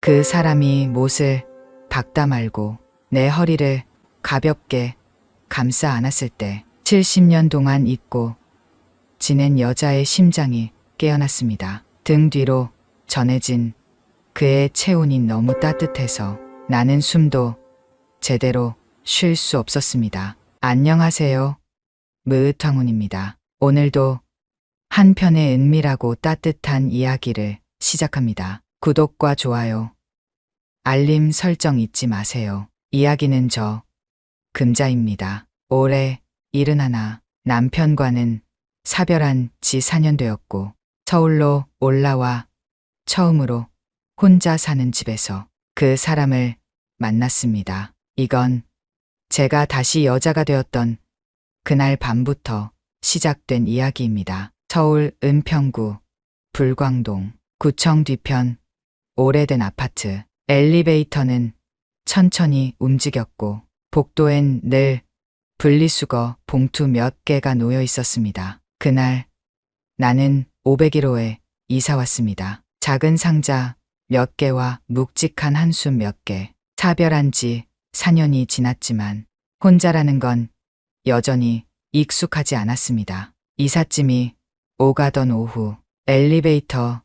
그 사람이 못을 박다 말고 내 허리를 가볍게 감싸 안았을 때 70년 동안 잊고 지낸 여자의 심장이 깨어났습니다. 등 뒤로 전해진 그의 체온이 너무 따뜻해서 나는 숨도 제대로 쉴 수 없었습니다. 안녕하세요. 무으탕훈입니다. 오늘도 한 편의 은밀하고 따뜻한 이야기를 시작합니다. 구독과 좋아요, 알림 설정 잊지 마세요. 이야기는 저 금자입니다. 올해 71, 남편과는 사별한 지 4년 되었고 서울로 올라와 처음으로 혼자 사는 집에서 그 사람을 만났습니다. 이건 제가 다시 여자가 되었던 그날 밤부터 시작된 이야기입니다. 서울 은평구 불광동 구청 뒤편 오래된 아파트. 엘리베이터는 천천히 움직였고 복도엔 늘 분리수거 봉투 몇 개가 놓여 있었습니다. 그날 나는 501호에 이사 왔습니다. 작은 상자 몇 개와 묵직한 한숨 몇 개. 사별한 지 4년이 지났지만 혼자라는 건 여전히 익숙하지 않았습니다. 이삿짐이 오가던 오후 엘리베이터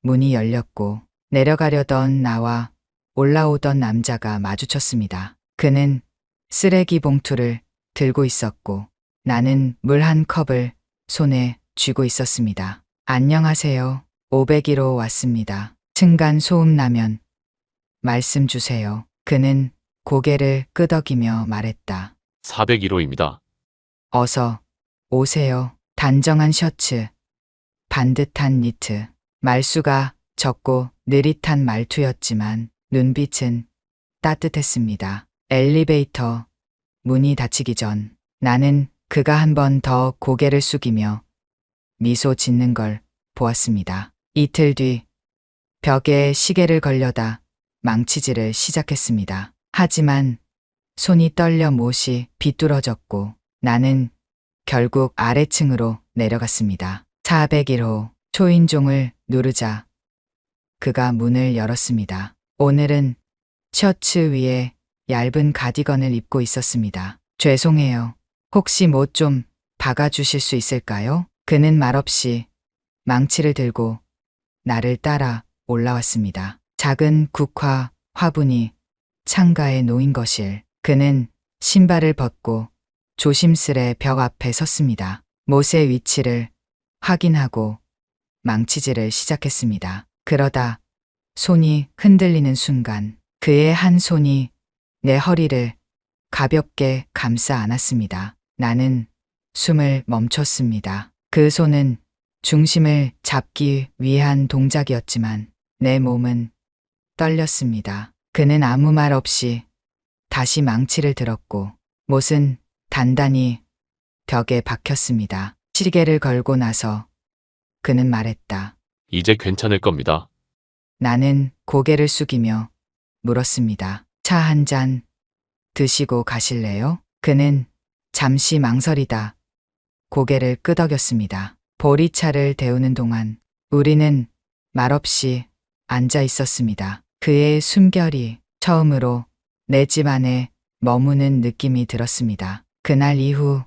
문이 열렸고 내려가려던 나와 올라오던 남자가 마주쳤습니다. 그는 쓰레기 봉투를 들고 있었고 나는 물 한 컵을 손에 쥐고 있었습니다. 안녕하세요. 501호 왔습니다. 층간 소음 나면 말씀 주세요. 그는 고개를 끄덕이며 말했다. 401호입니다. 어서 오세요. 단정한 셔츠, 반듯한 니트. 말수가 적고 느릿한 말투였지만 눈빛은 따뜻했습니다. 엘리베이터 문이 닫히기 전 나는 그가 한 번 더 고개를 숙이며 미소 짓는 걸 보았습니다. 이틀 뒤 벽에 시계를 걸려다 망치질을 시작했습니다. 하지만 손이 떨려 못이 비뚤어졌고 나는 결국 아래층으로 내려갔습니다. 401호 초인종을 누르자 그가 문을 열었습니다. 오늘은 셔츠 위에 얇은 가디건을 입고 있었습니다. 죄송해요. 혹시 뭐 좀 박아주실 수 있을까요? 그는 말없이 망치를 들고 나를 따라 올라왔습니다. 작은 국화 화분이 창가에 놓인 거실. 그는 신발을 벗고 조심스레 벽 앞에 섰습니다. 못의 위치를 확인하고 망치질을 시작했습니다. 그러다 손이 흔들리는 순간 그의 한 손이 내 허리를 가볍게 감싸 안았습니다. 나는 숨을 멈췄습니다. 그 손은 중심을 잡기 위한 동작이었지만 내 몸은 떨렸습니다. 그는 아무 말 없이 다시 망치를 들었고 못은 단단히 벽에 박혔습니다. 시계를 걸고 나서 그는 말했다. 이제 괜찮을 겁니다. 나는 고개를 숙이며 물었습니다. 차 한 잔 드시고 가실래요? 그는 잠시 망설이다 고개를 끄덕였습니다. 보리차를 데우는 동안 우리는 말없이 앉아 있었습니다. 그의 숨결이 처음으로 내 집 안에 머무는 느낌이 들었습니다. 그날 이후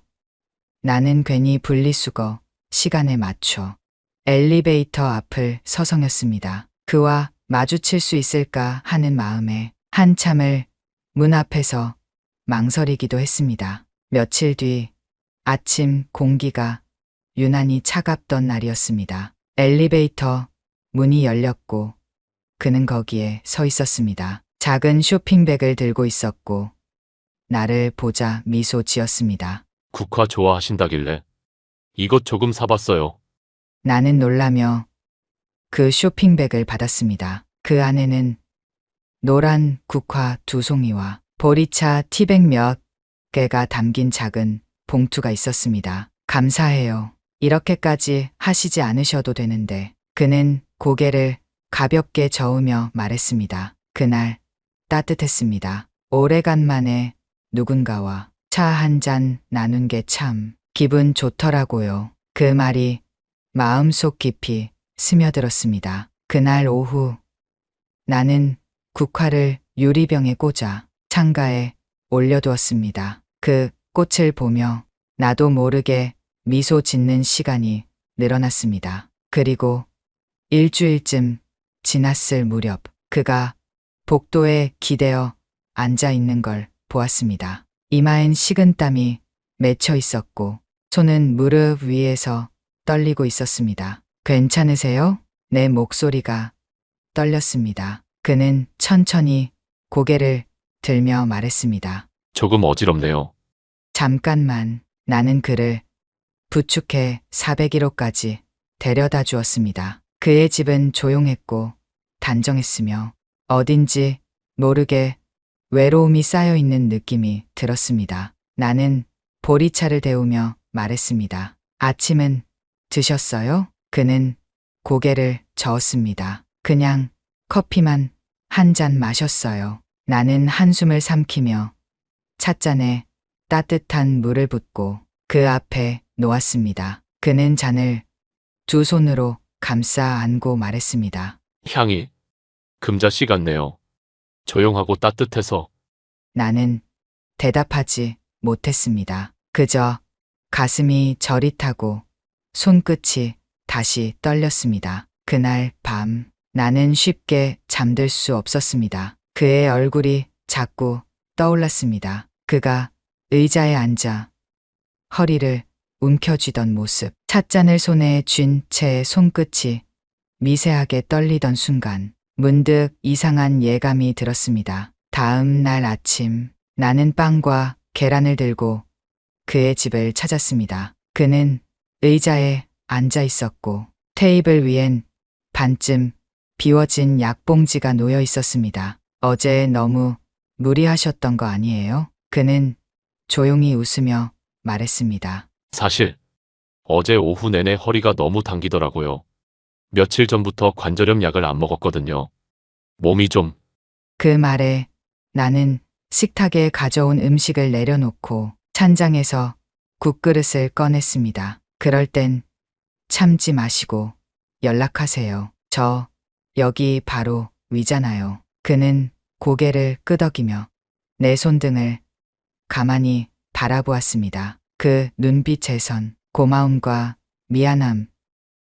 나는 괜히 분리수거 시간에 맞춰 엘리베이터 앞을 서성였습니다. 그와 마주칠 수 있을까 하는 마음에 한참을 문 앞에서 망설이기도 했습니다. 며칠 뒤 아침 공기가 유난히 차갑던 날이었습니다. 엘리베이터 문이 열렸고 그는 거기에 서 있었습니다. 작은 쇼핑백을 들고 있었고 나를 보자 미소 지었습니다. 국화 좋아하신다길래 이것 조금 사봤어요. 나는 놀라며 그 쇼핑백을 받았습니다. 그 안에는 노란 국화 2송이와 보리차 티백 몇 개가 담긴 작은 봉투가 있었습니다. 감사해요. 이렇게까지 하시지 않으셔도 되는데. 그는 고개를 가볍게 저으며 말했습니다. 그날 따뜻했습니다. 오래간만에 누군가와 차 한 잔 나눈 게 참 기분 좋더라고요. 그 말이 마음속 깊이 스며들었습니다. 그날 오후 나는 국화를 유리병에 꽂아 창가에 올려두었습니다. 그 꽃을 보며 나도 모르게 미소 짓는 시간이 늘어났습니다. 그리고 일주일쯤 지났을 무렵 그가 복도에 기대어 앉아 있는 걸 보았습니다. 이마엔 식은땀이 맺혀 있었고 손은 무릎 위에서 떨리고 있었습니다. 괜찮으세요? 내 목소리가 떨렸습니다. 그는 천천히 고개를 들며 말했습니다. 조금 어지럽네요. 잠깐만. 나는 그를 부축해 401호까지 데려다 주었습니다. 그의 집은 조용했고 단정했으며 어딘지 모르게 외로움이 쌓여 있는 느낌이 들었습니다. 나는 보리차를 데우며 말했습니다. 아침은 드셨어요? 그는 고개를 저었습니다. 그냥 커피만 한 잔 마셨어요. 나는 한숨을 삼키며 찻잔에 따뜻한 물을 붓고 그 앞에 놓았습니다. 그는 잔을 두 손으로 감싸 안고 말했습니다. 향이 금자씨 같네요. 조용하고 따뜻해서. 나는 대답하지 못했습니다. 그저 가슴이 저릿하고 손끝이 다시 떨렸습니다. 그날 밤 나는 쉽게 잠들 수 없었습니다. 그의 얼굴이 자꾸 떠올랐습니다. 그가 의자에 앉아 허리를 움켜쥐던 모습, 찻잔을 손에 쥔 채 손끝이 미세하게 떨리던 순간 문득 이상한 예감이 들었습니다. 다음 날 아침 나는 빵과 계란을 들고 그의 집을 찾았습니다. 그는 의자에 앉아 있었고 테이블 위엔 반쯤 비워진 약봉지가 놓여 있었습니다. 어제 너무 무리하셨던 거 아니에요? 그는 조용히 웃으며 말했습니다. 사실 어제 오후 내내 허리가 너무 당기더라고요. 며칠 전부터 관절염 약을 안 먹었거든요. 몸이 좀. 그 말에 나는 식탁에 가져온 음식을 내려놓고 찬장에서 국그릇을 꺼냈습니다. 그럴 땐 참지 마시고 연락하세요. 저 여기 바로 위잖아요. 그는 고개를 끄덕이며 내 손등을 가만히 바라보았습니다. 그 눈빛에선 고마움과 미안함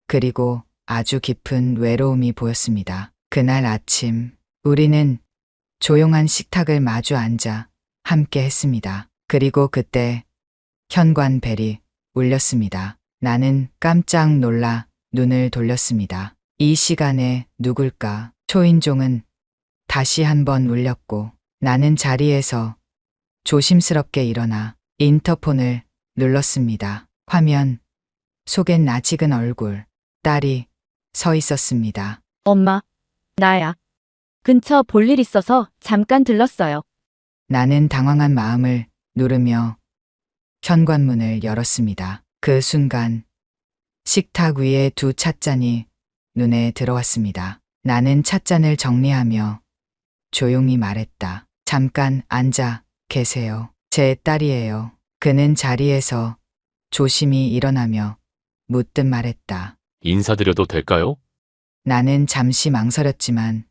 그리고 아주 깊은 외로움이 보였습니다. 그날 아침 우리는 조용한 식탁을 마주 앉아 함께 했습니다. 그리고 그때 현관벨이 울렸습니다. 나는 깜짝 놀라 눈을 돌렸습니다. 이 시간에 누굴까? 초인종은 다시 한번 울렸고 나는 자리에서 조심스럽게 일어나 인터폰을 눌렀습니다. 화면 속엔 아직은 얼굴, 딸이 서 있었습니다. 엄마, 나야. 근처 볼 일 있어서 잠깐 들렀어요. 나는 당황한 마음을 누르며 현관문을 열었습니다. 그 순간 식탁 위에 두 찻잔이 눈에 들어왔습니다. 나는 찻잔을 정리하며 조용히 말했다. 잠깐 앉아 계세요. 제 딸이에요. 그는 자리에서 조심히 일어나며 묻듯 말했다. 인사드려도 될까요? 나는 잠시 망설였지만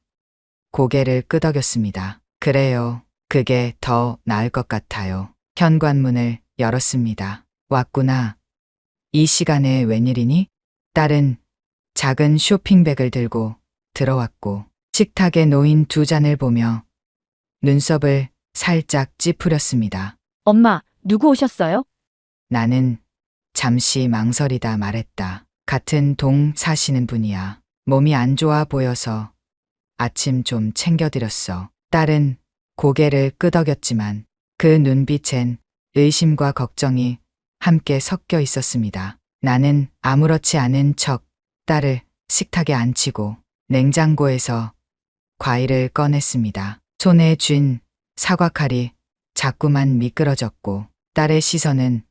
고개를 끄덕였습니다. 그래요. 그게 더 나을 것 같아요. 현관문을 열었습니다. 왔구나. 이 시간에 웬일이니? 딸은 작은 쇼핑백을 들고 들어왔고 식탁에 놓인 두 잔을 보며 눈썹을 살짝 찌푸렸습니다. 엄마, 누구 오셨어요? 나는 잠시 망설이다 말했다. 같은 동 사시는 분이야. 몸이 안 좋아 보여서 아침 좀 챙겨드렸어. 딸은 고개를 끄덕였지만 그 눈빛엔 의심과 걱정이 함께 섞여 있었습니다. 나는 아무렇지 않은 척 딸을 식탁에 앉히고 냉장고에서 과일을 꺼냈습니다. 손에 쥔 사과칼이 자꾸만 미끄러졌고 딸의 시선은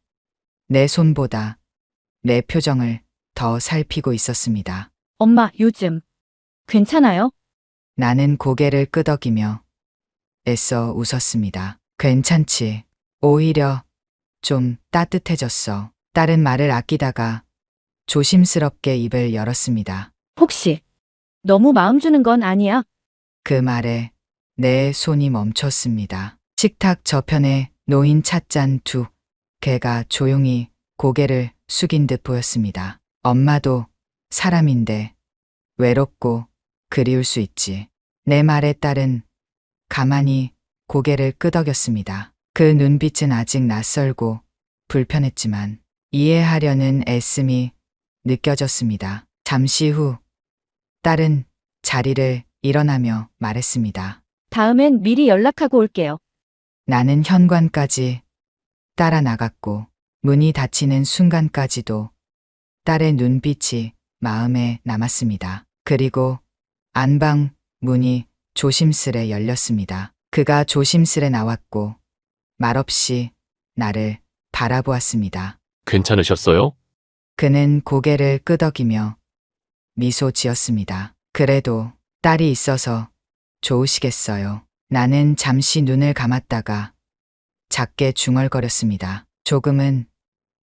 내 손보다 내 표정을 더 살피고 있었습니다. 엄마, 요즘 괜찮아요? 나는 고개를 끄덕이며 애써 웃었습니다. 괜찮지. 오히려 좀 따뜻해졌어. 딸은 말을 아끼다가 조심스럽게 입을 열었습니다. 혹시 너무 마음 주는 건 아니야? 그 말에 내 손이 멈췄습니다. 식탁 저편에 놓인 찻잔 두 개가 조용히 고개를 숙인 듯 보였습니다. 엄마도 사람인데 외롭고 그리울 수 있지. 내 말에 딸은 가만히 고개를 끄덕였습니다. 그 눈빛은 아직 낯설고 불편했지만 이해하려는 애씀이 느껴졌습니다. 잠시 후 딸은 자리를 일어나며 말했습니다. 다음엔 미리 연락하고 올게요. 나는 현관까지 따라 나갔고 문이 닫히는 순간까지도 딸의 눈빛이 마음에 남았습니다. 그리고 안방 문이 조심스레 열렸습니다. 그가 조심스레 나왔고 말없이 나를 바라보았습니다. 괜찮으셨어요? 그는 고개를 끄덕이며 미소 지었습니다. 그래도 딸이 있어서 좋으시겠어요. 나는 잠시 눈을 감았다가 작게 중얼거렸습니다. 조금은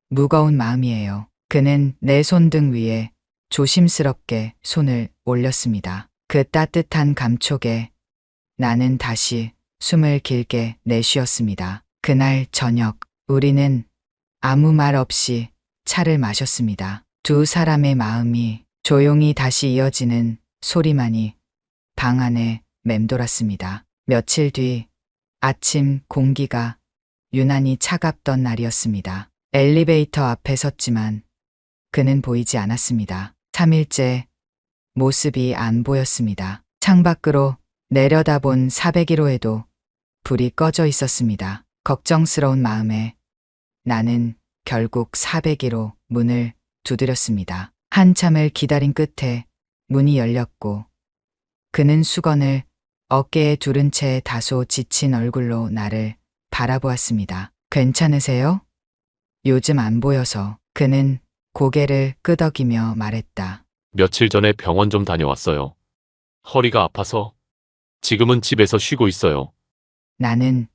무거운 마음이에요. 그는 내 손등 위에 조심스럽게 손을 올렸습니다. 그 따뜻한 감촉에 나는 다시 숨을 길게 내쉬었습니다. 그날 저녁 우리는 아무 말 없이 차를 마셨습니다. 두 사람의 마음이 조용히 다시 이어지는 소리만이 방 안에 맴돌았습니다. 며칠 뒤 아침 공기가 유난히 차갑던 날이었습니다. 엘리베이터 앞에 섰지만 그는 보이지 않았습니다. 3일째 모습이 안 보였습니다. 창밖으로 내려다본 401호에도 불이 꺼져 있었습니다. 걱정스러운 마음에 나는 결국 401호 문을 두드렸습니다. 한참을 기다린 끝에 문이 열렸고 그는 수건을 어깨에 두른 채 다소 지친 얼굴로 나를 바라보았습니다. 괜찮으세요? 요즘 안 보여서. 그는 고개를 끄덕이며 말했다. 며칠 전에 병원 좀 다녀왔어요. 허리가 아파서 지금은 집에서 쉬고 있어요. 나는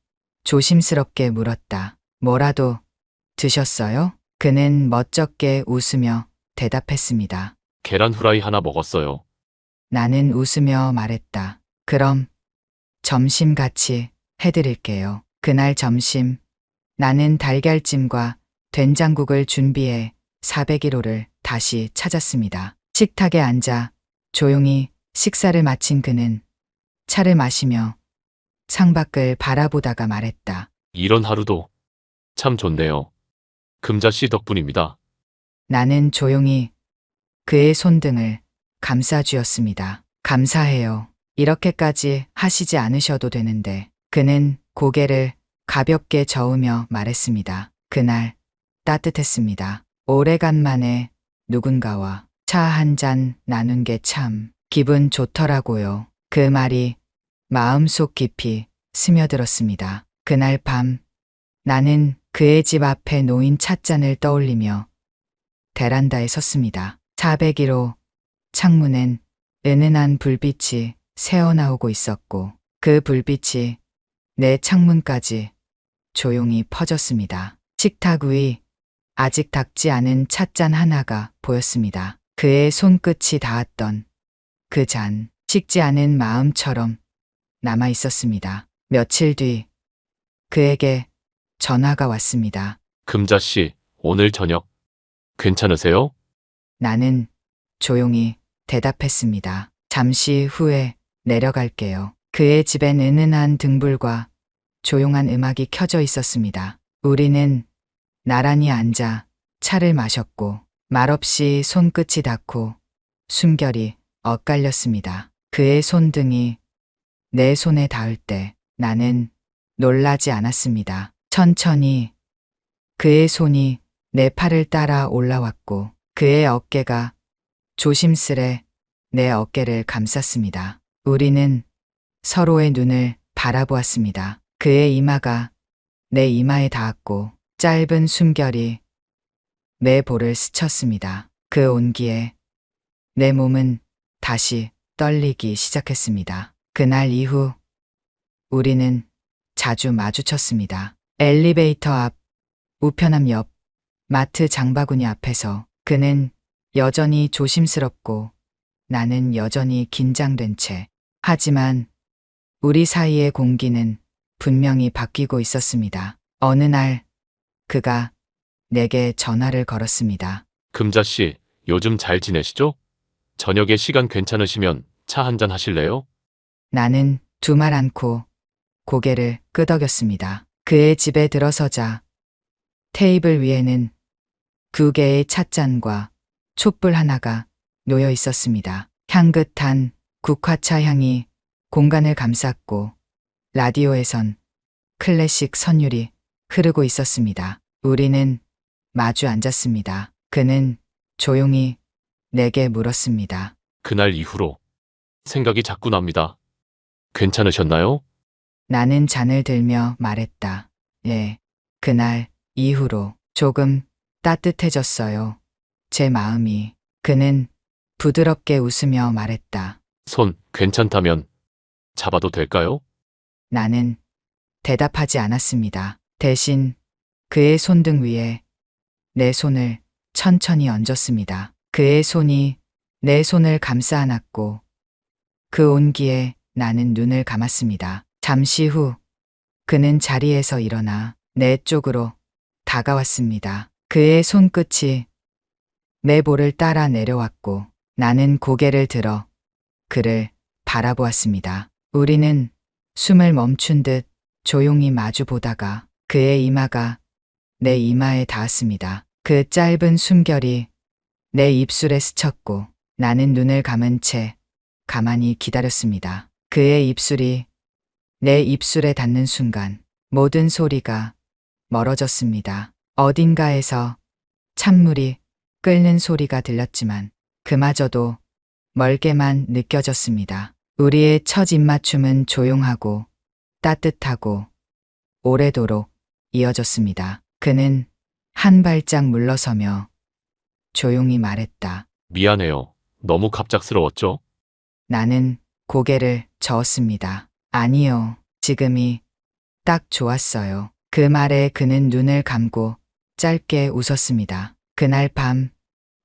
조심스럽게 물었다. 뭐라도 드셨어요? 그는 멋쩍게 웃으며 대답했습니다. 계란 후라이 하나 먹었어요. 나는 웃으며 말했다. 그럼 점심 같이 해드릴게요. 그날 점심 나는 달걀찜과 된장국을 준비해 401호를 다시 찾았습니다. 식탁에 앉아 조용히 식사를 마친 그는 차를 마시며 창밖을 바라보다가 말했다. 이런 하루도 참 좋네요. 금자 씨 덕분입니다. 나는 조용히 그의 손등을 감싸주었습니다. 감사해요. 이렇게까지 하시지 않으셔도 되는데. 그는 고개를 가볍게 저으며 말했습니다. 그날 따뜻했습니다. 오래간만에 누군가와 차 한 잔 나눈 게 참 기분 좋더라고요. 그 말이 마음속 깊이 스며들었습니다. 그날 밤 나는 그의 집 앞에 놓인 찻잔을 떠올리며 베란다에 섰습니다. 401호 창문엔 은은한 불빛이 새어나오고 있었고 그 불빛이 내 창문까지 조용히 퍼졌습니다. 식탁 위 아직 닦지 않은 찻잔 하나가 보였습니다. 그의 손끝이 닿았던 그 잔, 식지 않은 마음처럼 남아 있었습니다. 며칠 뒤 그에게 전화가 왔습니다. 금자 씨, 오늘 저녁 괜찮으세요? 나는 조용히 대답했습니다. 잠시 후에 내려갈게요. 그의 집엔 은은한 등불과 조용한 음악이 켜져 있었습니다. 우리는 나란히 앉아 차를 마셨고 말없이 손끝이 닿고 숨결이 엇갈렸습니다. 그의 손등이 내 손에 닿을 때 나는 놀라지 않았습니다. 천천히 그의 손이 내 팔을 따라 올라왔고 그의 어깨가 조심스레 내 어깨를 감쌌습니다. 우리는 서로의 눈을 바라보았습니다. 그의 이마가 내 이마에 닿았고 짧은 숨결이 내 볼을 스쳤습니다. 그 온기에 내 몸은 다시 떨리기 시작했습니다. 그날 이후 우리는 자주 마주쳤습니다. 엘리베이터 앞, 우편함 옆, 마트 장바구니 앞에서 그는 여전히 조심스럽고 나는 여전히 긴장된 채. 하지만 우리 사이의 공기는 분명히 바뀌고 있었습니다. 어느 날 그가 내게 전화를 걸었습니다. 금자 씨, 요즘 잘 지내시죠? 저녁에 시간 괜찮으시면 차 한잔 하실래요? 나는 두 말 않고 고개를 끄덕였습니다. 그의 집에 들어서자 테이블 위에는 두 개의 찻잔과 촛불 하나가 놓여 있었습니다. 향긋한 국화차 향이 공간을 감쌌고 라디오에선 클래식 선율이 흐르고 있었습니다. 우리는 마주 앉았습니다. 그는 조용히 내게 물었습니다. 그날 이후로 생각이 자꾸 납니다. 괜찮으셨나요? 나는 잔을 들며 말했다. 예, 그날 이후로 조금 따뜻해졌어요. 제 마음이. 그는 부드럽게 웃으며 말했다. 손 괜찮다면 잡아도 될까요? 나는 대답하지 않았습니다. 대신 그의 손등 위에 내 손을 천천히 얹었습니다. 그의 손이 내 손을 감싸 안았고 그 온기에 나는 눈을 감았습니다. 잠시 후 그는 자리에서 일어나 내 쪽으로 다가왔습니다. 그의 손끝이 내 볼을 따라 내려왔고 나는 고개를 들어 그를 바라보았습니다. 우리는 숨을 멈춘 듯 조용히 마주 보다가 그의 이마가 내 이마에 닿았습니다. 그 짧은 숨결이 내 입술에 스쳤고 나는 눈을 감은 채 가만히 기다렸습니다. 그의 입술이 내 입술에 닿는 순간 모든 소리가 멀어졌습니다. 어딘가에서 찬물이 끓는 소리가 들렸지만 그마저도 멀게만 느껴졌습니다. 우리의 첫 입맞춤은 조용하고 따뜻하고 오래도록 이어졌습니다. 그는 한 발짝 물러서며 조용히 말했다. 미안해요. 너무 갑작스러웠죠? 나는 고개를 저었습니다. 아니요, 지금이 딱 좋았어요. 그 말에 그는 눈을 감고 짧게 웃었습니다. 그날 밤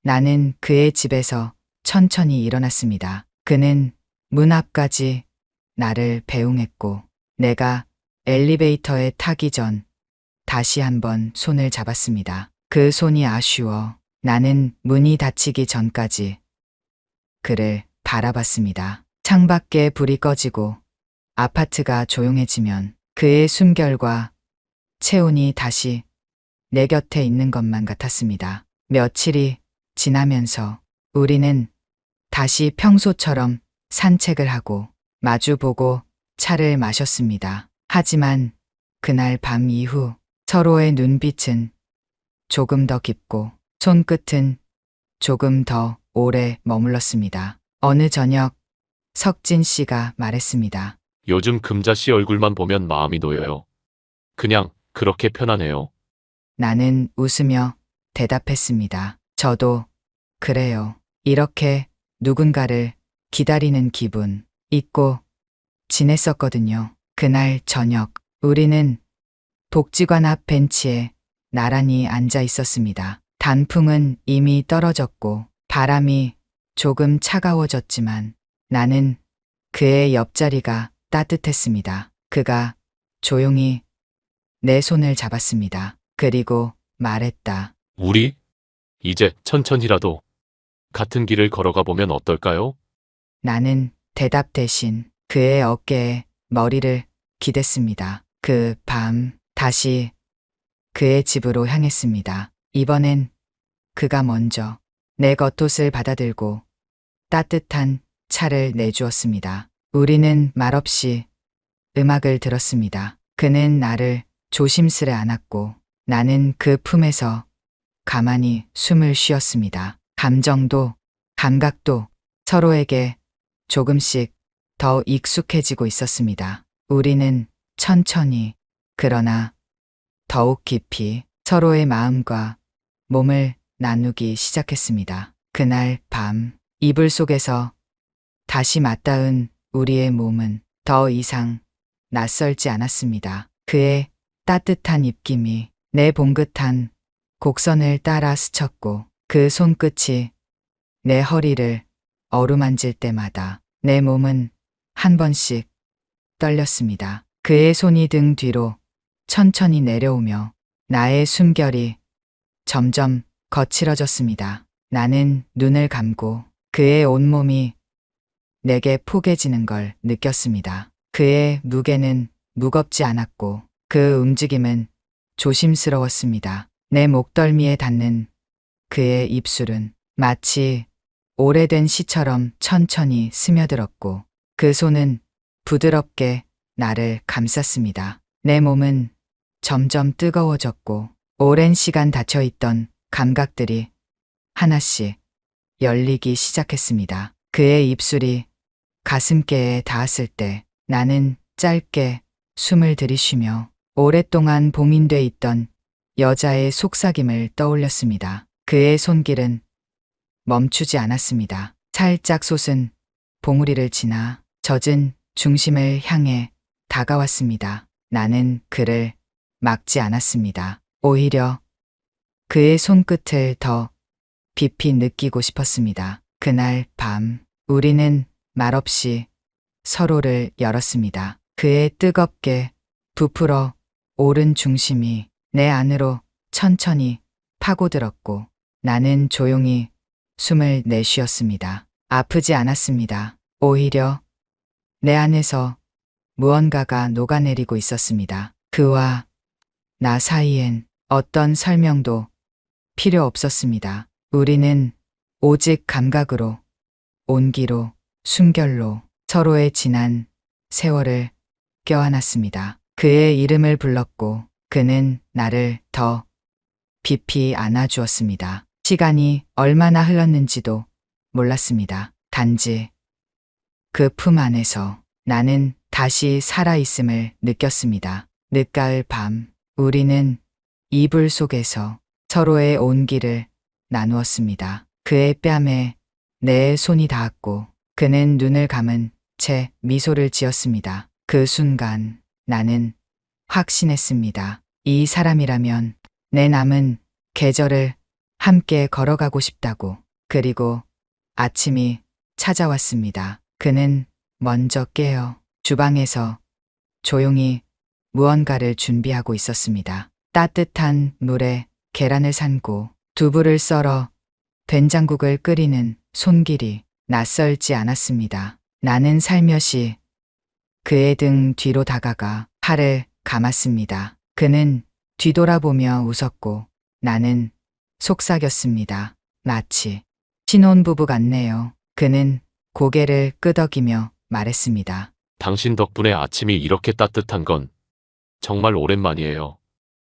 나는 그의 집에서 천천히 일어났습니다. 그는 문 앞까지 나를 배웅했고 내가 엘리베이터에 타기 전 다시 한번 손을 잡았습니다. 그 손이 아쉬워 나는 문이 닫히기 전까지 그를 바라봤습니다. 창밖에 불이 꺼지고 아파트가 조용해지면 그의 숨결과 체온이 다시 내 곁에 있는 것만 같았습니다. 며칠이 지나면서 우리는 다시 평소처럼 산책을 하고 마주보고 차를 마셨습니다. 하지만 그날 밤 이후 서로의 눈빛은 조금 더 깊고 손끝은 조금 더 오래 머물렀습니다. 어느 저녁 석진 씨가 말했습니다. 요즘 금자 씨 얼굴만 보면 마음이 놓여요. 그냥 그렇게 편하네요. 나는 웃으며 대답했습니다. 저도 그래요. 이렇게 누군가를 기다리는 기분 잊고 지냈었거든요. 그날 저녁 우리는 복지관 앞 벤치에 나란히 앉아 있었습니다. 단풍은 이미 떨어졌고 바람이 조금 차가워졌지만 나는 그의 옆자리가 따뜻했습니다. 그가 조용히 내 손을 잡았습니다. 그리고 말했다. 우리 이제 천천히라도 같은 길을 걸어가 보면 어떨까요? 나는 대답 대신 그의 어깨에 머리를 기댔습니다. 그 밤 다시 그의 집으로 향했습니다. 이번엔 그가 먼저 내 겉옷을 받아들고 따뜻한 차를 내주었습니다. 우리는 말없이 음악을 들었습니다. 그는 나를 조심스레 안았고 나는 그 품에서 가만히 숨을 쉬었습니다. 감정도 감각도 서로에게 조금씩 더 익숙해지고 있었습니다. 우리는 천천히 그러나 더욱 깊이 서로의 마음과 몸을 나누기 시작했습니다. 그날 밤 이불 속에서 다시 맞닿은 우리의 몸은 더 이상 낯설지 않았습니다. 그의 따뜻한 입김이 내 봉긋한 곡선을 따라 스쳤고 그 손끝이 내 허리를 어루만질 때마다 내 몸은 한 번씩 떨렸습니다. 그의 손이 등 뒤로 천천히 내려오며 나의 숨결이 점점 거칠어졌습니다. 나는 눈을 감고 그의 온몸이 내게 포개지는 걸 느꼈습니다. 그의 무게는 무겁지 않았고 그 움직임은 조심스러웠습니다. 내 목덜미에 닿는 그의 입술은 마치 오래된 시처럼 천천히 스며들었고 그 손은 부드럽게 나를 감쌌습니다. 내 몸은 점점 뜨거워졌고 오랜 시간 닫혀있던 감각들이 하나씩 열리기 시작했습니다. 그의 입술이 가슴께에 닿았을 때 나는 짧게 숨을 들이쉬며 오랫동안 봉인돼 있던 여자의 속삭임을 떠올렸습니다. 그의 손길은 멈추지 않았습니다. 살짝 솟은 봉우리를 지나 젖은 중심을 향해 다가왔습니다. 나는 그를 막지 않았습니다. 오히려 그의 손끝을 더 깊이 느끼고 싶었습니다. 그날 밤 우리는 말없이 서로를 열었습니다. 그의 뜨겁게 부풀어 오른 중심이 내 안으로 천천히 파고들었고 나는 조용히 숨을 내쉬었습니다. 아프지 않았습니다. 오히려 내 안에서 무언가가 녹아내리고 있었습니다. 그와 나 사이엔 어떤 설명도 필요 없었습니다. 우리는 오직 감각으로, 온기로, 숨결로 서로의 지난 세월을 껴안았습니다. 그의 이름을 불렀고 그는 나를 더 깊이 안아주었습니다. 시간이 얼마나 흘렀는지도 몰랐습니다. 단지 그 품 안에서 나는 다시 살아있음을 느꼈습니다. 늦가을 밤 우리는 이불 속에서 서로의 온기를 나누었습니다. 그의 뺨에 내 손이 닿았고 그는 눈을 감은 채 미소를 지었습니다. 그 순간 나는 확신했습니다. 이 사람이라면 내 남은 계절을 함께 걸어가고 싶다고. 그리고 아침이 찾아왔습니다. 그는 먼저 깨어 주방에서 조용히 무언가를 준비하고 있었습니다. 따뜻한 물에 계란을 삶고 두부를 썰어 된장국을 끓이는 손길이 낯설지 않았습니다. 나는 살며시 그의 등 뒤로 다가가 팔을 감았습니다. 그는 뒤돌아보며 웃었고 나는 속삭였습니다. 마치 신혼부부 같네요. 그는 고개를 끄덕이며 말했습니다. 당신 덕분에 아침이 이렇게 따뜻한 건 정말 오랜만이에요.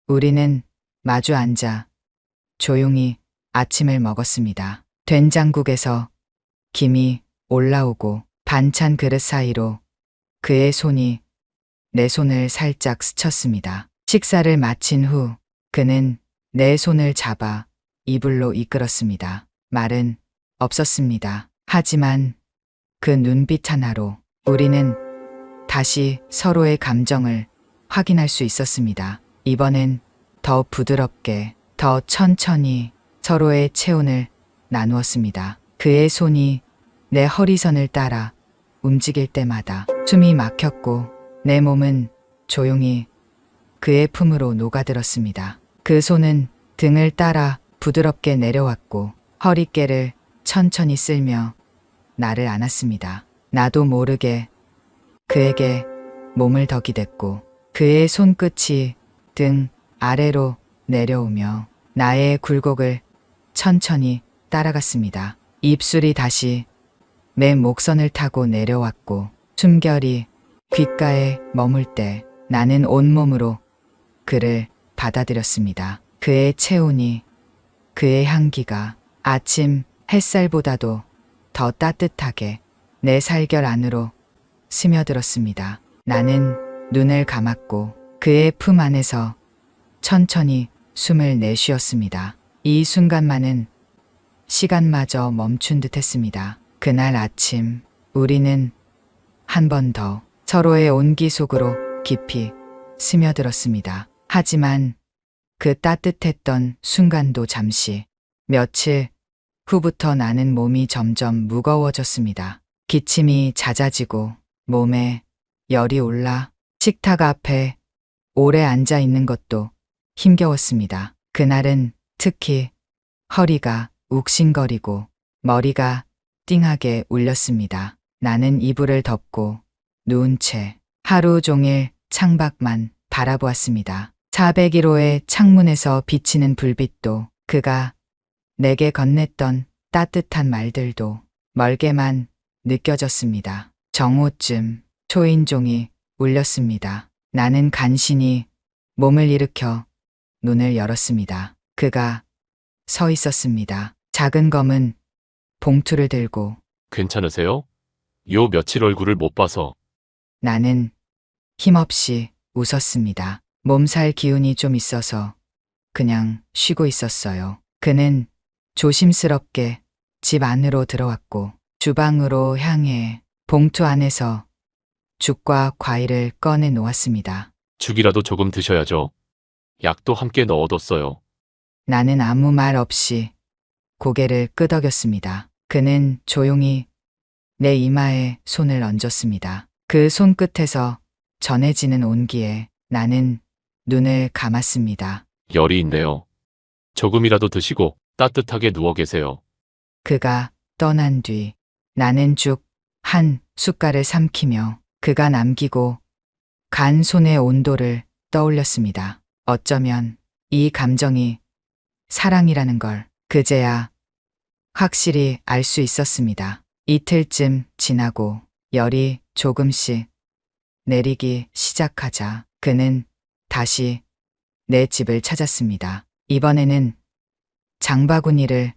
우리는 마주 앉아 조용히 아침을 먹었습니다. 된장국에서 김이 올라오고 반찬 그릇 사이로 그의 손이 내 손을 살짝 스쳤습니다. 식사를 마친 후 그는 내 손을 잡아 이불로 이끌었습니다. 말은 없었습니다. 하지만 그 눈빛 하나로 우리는 다시 서로의 감정을 확인할 수 있었습니다. 이번엔 더 부드럽게, 더 천천히 서로의 체온을 나누었습니다. 그의 손이 내 허리선을 따라 움직일 때마다 숨이 막혔고 내 몸은 조용히 그의 품으로 녹아들었습니다. 그 손은 등을 따라 부드럽게 내려왔고 허리깨를 천천히 쓸며 나를 안았습니다. 나도 모르게 그에게 몸을 더 기댔고 그의 손끝이 등 아래로 내려오며 나의 굴곡을 천천히 따라갔습니다. 입술이 다시 내 목선을 타고 내려왔고 숨결이 귓가에 머물 때 나는 온몸으로 그를 받아들였습니다. 그의 체온이, 그의 향기가 아침 햇살보다도 더 따뜻하게 내 살결 안으로 스며들었습니다. 나는 눈을 감았고 그의 품 안에서 천천히 숨을 내쉬었습니다. 이 순간만은 시간마저 멈춘 듯 했습니다. 그날 아침 우리는 한 번 더 서로의 온기 속으로 깊이 스며들었습니다. 하지만 그 따뜻했던 순간도 잠시, 며칠 후부터 나는 몸이 점점 무거워졌습니다. 기침이 잦아지고 몸에 열이 올라 식탁 앞에 오래 앉아 있는 것도 힘겨웠습니다. 그날은 특히 허리가 욱신거리고 머리가 띵하게 울렸습니다. 나는 이불을 덮고 누운 채 하루 종일 창밖만 바라보았습니다. 401호의 창문에서 비치는 불빛도, 그가 내게 건넸던 따뜻한 말들도 멀게만 느껴졌습니다. 정오쯤 초인종이 울렸습니다. 나는 간신히 몸을 일으켜 눈을 열었습니다. 그가 서 있었습니다. 작은 검은 봉투를 들고. 괜찮으세요? 요 며칠 얼굴을 못 봐서. 나는 힘없이 웃었습니다. 몸살 기운이 좀 있어서 그냥 쉬고 있었어요. 그는 조심스럽게 집 안으로 들어왔고 주방으로 향해 봉투 안에서 죽과 과일을 꺼내 놓았습니다. 죽이라도 조금 드셔야죠. 약도 함께 넣어뒀어요. 나는 아무 말 없이 고개를 끄덕였습니다. 그는 조용히 내 이마에 손을 얹었습니다. 그 손끝에서 전해지는 온기에 나는 눈을 감았습니다. 열이 있네요. 조금이라도 드시고 따뜻하게 누워 계세요. 그가 떠난 뒤 나는 죽 한 숟갈을 삼키며 그가 남기고 간 손의 온도를 떠올렸습니다. 어쩌면 이 감정이 사랑이라는 걸 그제야 확실히 알 수 있었습니다. 이틀쯤 지나고 열이 조금씩 내리기 시작하자 그는 다시 내 집을 찾았습니다. 이번에는 장바구니를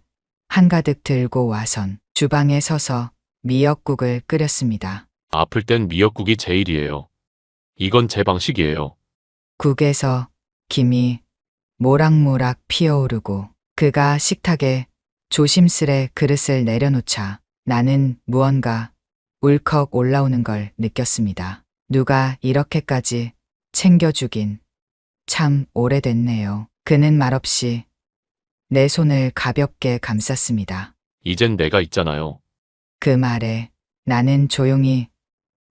한가득 들고 와선 주방에 서서 미역국을 끓였습니다. 아플 땐 미역국이 제일이에요. 이건 제 방식이에요. 국에서 김이 모락모락 피어오르고 그가 식탁에 조심스레 그릇을 내려놓자 나는 무언가 울컥 올라오는 걸 느꼈습니다. 누가 이렇게까지 챙겨주긴 참 오래됐네요. 그는 말없이 내 손을 가볍게 감쌌습니다. 이젠 내가 있잖아요. 그 말에 나는 조용히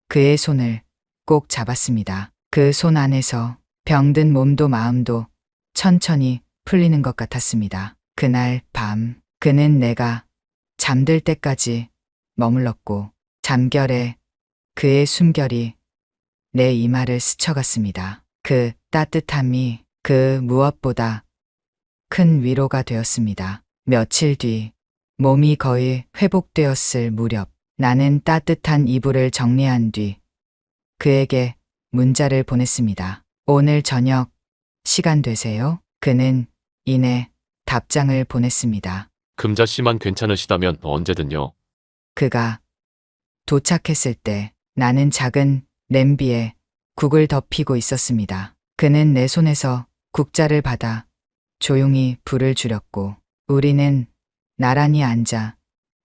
그의 손을 꼭 잡았습니다. 그 손 안에서 병든 몸도 마음도 천천히 풀리는 것 같았습니다. 그날 밤 그는 내가 잠들 때까지 머물렀고 잠결에 그의 숨결이 내 이마를 스쳐갔습니다. 그 따뜻함이 그 무엇보다 큰 위로가 되었습니다. 며칠 뒤 몸이 거의 회복되었을 무렵 나는 따뜻한 이불을 정리한 뒤 그에게 문자를 보냈습니다. 오늘 저녁 시간 되세요? 그는 이내 답장을 보냈습니다. 금자 씨만 괜찮으시다면 언제든요. 그가 도착했을 때 나는 작은 냄비에 국을 덮이고 있었습니다. 그는 내 손에서 국자를 받아 조용히 불을 줄였고 우리는 나란히 앉아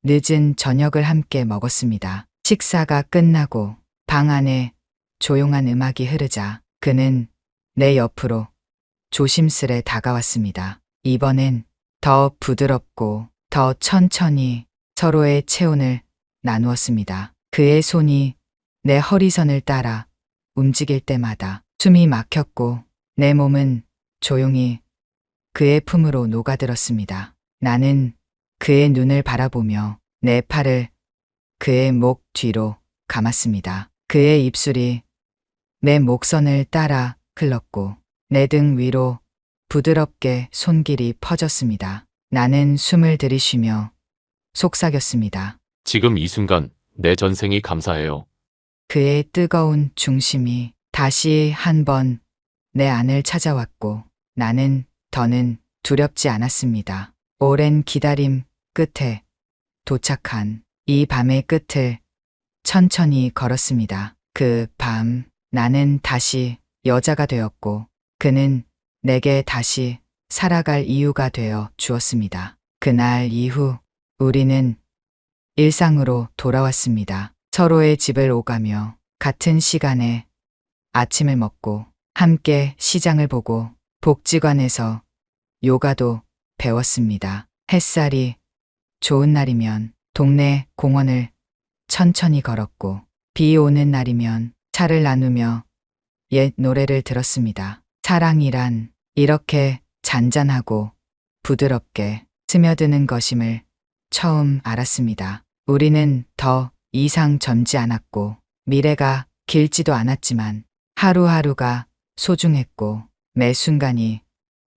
늦은 저녁을 함께 먹었습니다. 식사가 끝나고 방 안에 조용한 음악이 흐르자 그는 내 옆으로 조심스레 다가왔습니다. 이번엔 더 부드럽고 더 천천히 서로의 체온을 나누었습니다. 그의 손이 내 허리선을 따라 움직일 때마다 숨이 막혔고 내 몸은 조용히 그의 품으로 녹아들었습니다. 나는 그의 눈을 바라보며 내 팔을 그의 목 뒤로 감았습니다. 그의 입술이 내 목선을 따라 흘렀고 내 등 위로 부드럽게 손길이 퍼졌습니다. 나는 숨을 들이쉬며 속삭였습니다. 지금 이 순간 내 전생이 감사해요. 그의 뜨거운 중심이 다시 한 번 내 안을 찾아왔고 나는 더는 두렵지 않았습니다. 오랜 기다림 끝에 도착한 이 밤의 끝을 천천히 걸었습니다. 그 밤 나는 다시 여자가 되었고 그는 내게 다시 살아갈 이유가 되어 주었습니다. 그날 이후 우리는 일상으로 돌아왔습니다. 서로의 집을 오가며 같은 시간에 아침을 먹고 함께 시장을 보고 복지관에서 요가도 배웠습니다. 햇살이 좋은 날이면 동네 공원을 천천히 걸었고 비 오는 날이면 차를 나누며 옛 노래를 들었습니다. 사랑이란 이렇게 잔잔하고 부드럽게 스며드는 것임을 처음 알았습니다. 우리는 더 이상 젊지 않았고 미래가 길지도 않았지만 하루하루가 소중했고 매 순간이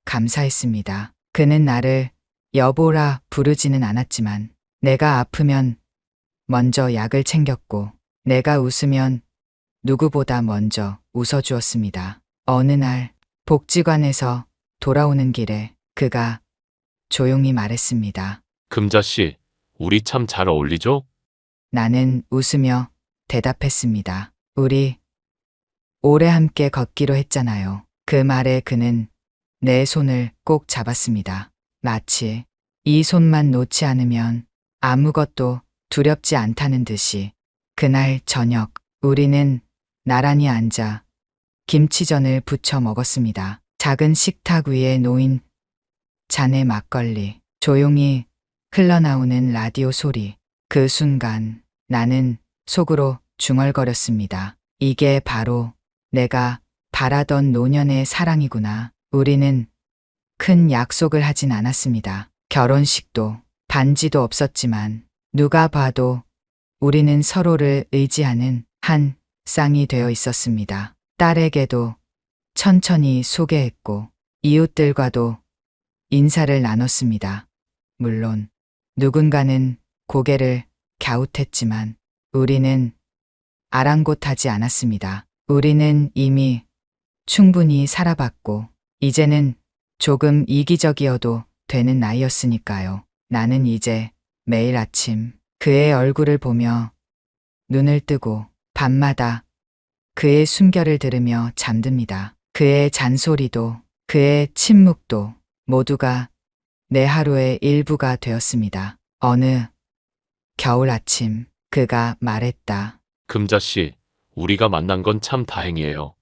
감사했습니다. 그는 나를 여보라 부르지는 않았지만 내가 아프면 먼저 약을 챙겼고 내가 웃으면 누구보다 먼저 웃어주었습니다. 어느 날 복지관에서 돌아오는 길에 그가 조용히 말했습니다. 금자씨, 우리 참 잘 어울리죠? 나는 웃으며 대답했습니다. 우리 오래 함께 걷기로 했잖아요. 그 말에 그는 내 손을 꼭 잡았습니다. 마치 이 손만 놓지 않으면 아무것도 두렵지 않다는 듯이 그날 저녁 우리는 나란히 앉아 김치전을 부쳐 먹었습니다. 작은 식탁 위에 놓인 잔의 막걸리, 조용히 흘러나오는 라디오 소리. 그 순간 나는 속으로 중얼거렸습니다. 이게 바로 내가 바라던 노년의 사랑이구나. 우리는 큰 약속을 하진 않았습니다. 결혼식도 반지도 없었지만 누가 봐도 우리는 서로를 의지하는 한 쌍이 되어 있었습니다. 딸에게도 천천히 소개했고 이웃들과도 인사를 나눴습니다. 물론 누군가는 고개를 갸웃했지만 우리는 아랑곳하지 않았습니다. 우리는 이미 충분히 살아봤고 이제는 조금 이기적이어도 되는 나이였으니까요. 나는 이제 매일 아침 그의 얼굴을 보며 눈을 뜨고 밤마다 그의 숨결을 들으며 잠듭니다. 그의 잔소리도 그의 침묵도 모두가 내 하루의 일부가 되었습니다. 어느 겨울 아침 그가 말했다. 금자씨, 우리가 만난 건 참 다행이에요.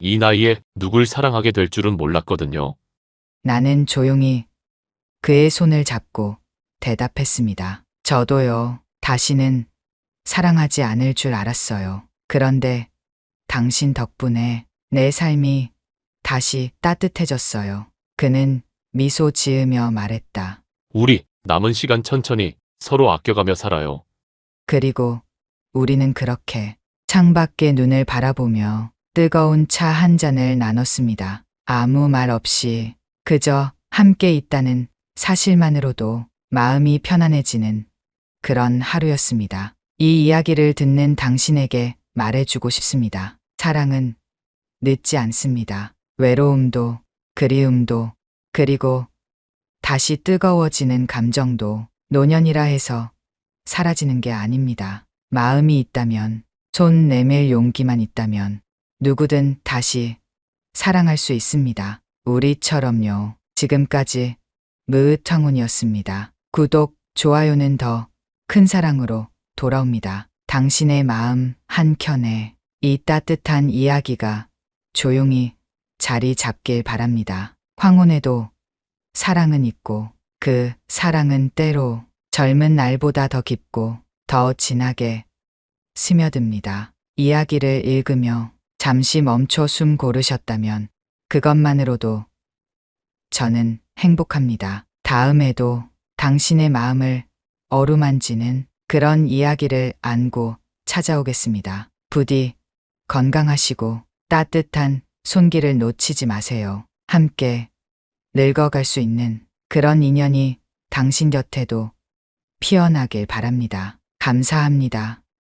이 나이에 누굴 사랑하게 될 줄은 몰랐거든요. 나는 조용히 그의 손을 잡고 대답했습니다. 저도요. 다시는 사랑하지 않을 줄 알았어요. 그런데 당신 덕분에 내 삶이 다시 따뜻해졌어요. 그는 미소 지으며 말했다. 우리 남은 시간 천천히 서로 아껴가며 살아요. 그리고 우리는 그렇게 창밖의 눈을 바라보며 뜨거운 차 한 잔을 나눴습니다. 아무 말 없이 그저 함께 있다는 사실만으로도 마음이 편안해지는 그런 하루였습니다. 이 이야기를 듣는 당신에게 말해주고 싶습니다. 사랑은 늦지 않습니다. 외로움도, 그리움도, 그리고 다시 뜨거워지는 감정도 노년이라 해서 사라지는 게 아닙니다. 마음이 있다면, 손 내밀 용기만 있다면 누구든 다시 사랑할 수 있습니다. 우리처럼요. 지금까지 무으청운이었습니다. 구독, 좋아요는 더 큰 사랑으로 돌아옵니다. 당신의 마음 한켠에 이 따뜻한 이야기가 조용히 자리 잡길 바랍니다. 황혼에도 사랑은 있고 그 사랑은 때로 젊은 날보다 더 깊고 더 진하게 스며듭니다. 이야기를 읽으며 잠시 멈춰 숨 고르셨다면 그것만으로도 저는 행복합니다. 다음에도 당신의 마음을 어루만지는 그런 이야기를 안고 찾아오겠습니다. 부디 건강하시고 따뜻한 손길을 놓치지 마세요. 함께 늙어갈 수 있는 그런 인연이 당신 곁에도 피어나길 바랍니다. 감사합니다.